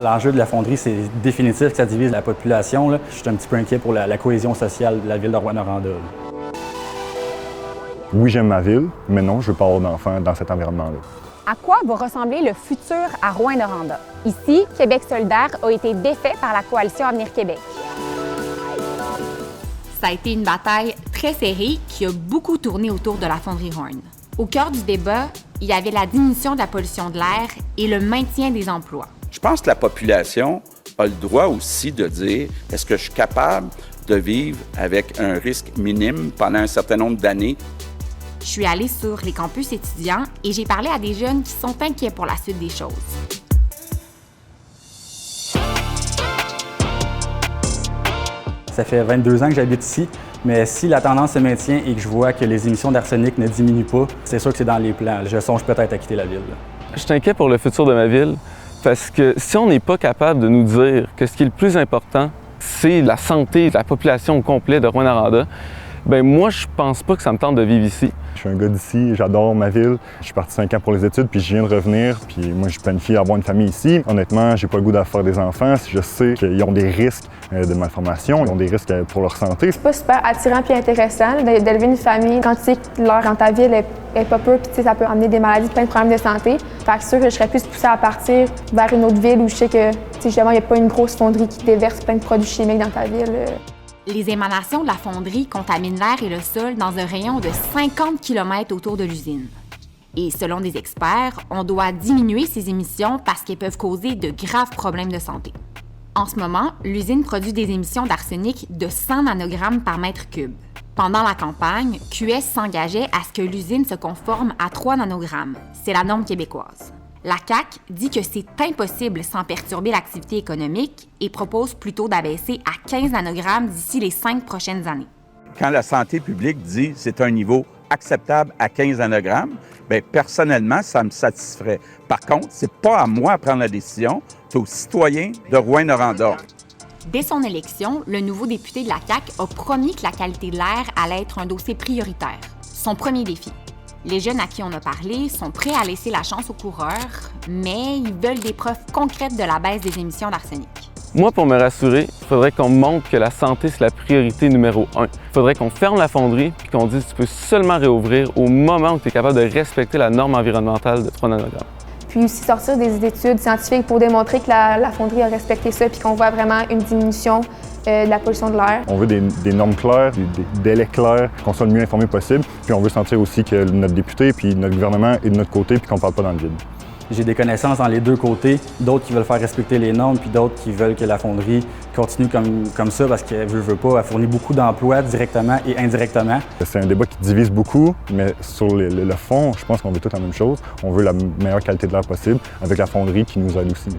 L'enjeu de la fonderie, c'est définitif que ça divise la population. Là. Je suis un petit peu inquiet pour la cohésion sociale de la ville de Rouyn-Noranda. Oui, j'aime ma ville, mais non, je ne veux pas avoir d'enfants dans cet environnement-là. À quoi va ressembler le futur à Rouyn-Noranda? Ici, Québec solidaire a été défait par la coalition Avenir Québec. Ça a été une bataille très serrée qui a beaucoup tourné autour de la fonderie Horn. Au cœur du débat, il y avait la diminution de la pollution de l'air et le maintien des emplois. Je pense que la population a le droit aussi de dire est-ce que je suis capable de vivre avec un risque minime pendant un certain nombre d'années? Je suis allée sur les campus étudiants et j'ai parlé à des jeunes qui sont inquiets pour la suite des choses. Ça fait 22 ans que j'habite ici, mais si la tendance se maintient et que je vois que les émissions d'arsenic ne diminuent pas, c'est sûr que c'est dans les plans. Je songe peut-être à quitter la ville. Je suis inquiet pour le futur de ma ville parce que si on n'est pas capable de nous dire que ce qui est le plus important, c'est la santé de la population au complet de Rouyn-Noranda, bien moi, je pense pas que ça me tente de vivre ici. Je suis un gars d'ici, j'adore ma ville. Je suis parti 5 ans pour les études, puis je viens de revenir. Puis moi, je planifie avoir une famille ici. Honnêtement, j'ai pas le goût d'avoir des enfants. Je sais qu'ils ont des risques de malformation, ils ont des risques pour leur santé. C'est pas super attirant puis intéressant d'élever une famille quand tu sais que l'heure dans ta ville est pas peu, puis ça peut amener des maladies, plein de problèmes de santé. Fait que c'est sûr que je serais plus poussée à partir vers une autre ville où je sais que justement, il n'y a pas une grosse fonderie qui déverse plein de produits chimiques dans ta ville. Les émanations de la fonderie contaminent l'air et le sol dans un rayon de 50 km autour de l'usine. Et selon des experts, on doit diminuer ces émissions parce qu'elles peuvent causer de graves problèmes de santé. En ce moment, l'usine produit des émissions d'arsenic de 100 nanogrammes par mètre cube. Pendant la campagne, QS s'engageait à ce que l'usine se conforme à 3 nanogrammes. C'est la norme québécoise. La CAQ dit que c'est impossible sans perturber l'activité économique et propose plutôt d'abaisser à 15 nanogrammes d'ici les 5 prochaines années. Quand la santé publique dit c'est un niveau acceptable à 15 nanogrammes, bien, personnellement, ça me satisferait. Par contre, c'est pas à moi de prendre la décision, c'est aux citoyens de Rouyn-Noranda. Dès son élection, le nouveau député de la CAQ a promis que la qualité de l'air allait être un dossier prioritaire. Son premier défi. Les jeunes à qui on a parlé sont prêts à laisser la chance aux coureurs, mais ils veulent des preuves concrètes de la baisse des émissions d'arsenic. Moi, pour me rassurer, il faudrait qu'on montre que la santé, c'est la priorité numéro 1. Il faudrait qu'on ferme la fonderie puis qu'on dise que tu peux seulement réouvrir au moment où tu es capable de respecter la norme environnementale de 3 nanogrammes. Puis aussi sortir des études scientifiques pour démontrer que la fonderie a respecté ça puis qu'on voit vraiment une diminution de la pollution de l'air. On veut des normes claires, des délais clairs, qu'on soit le mieux informé possible. Puis on veut sentir aussi que notre député puis notre gouvernement est de notre côté puis qu'on ne parle pas dans le vide. J'ai des connaissances dans les deux côtés, d'autres qui veulent faire respecter les normes, puis d'autres qui veulent que la fonderie continue comme ça parce qu'elle veut pas, elle fournit beaucoup d'emplois directement et indirectement. C'est un débat qui divise beaucoup, mais sur le fond, je pense qu'on veut tout la même chose. On veut la meilleure qualité de l'air possible avec la fonderie qui nous aide aussi.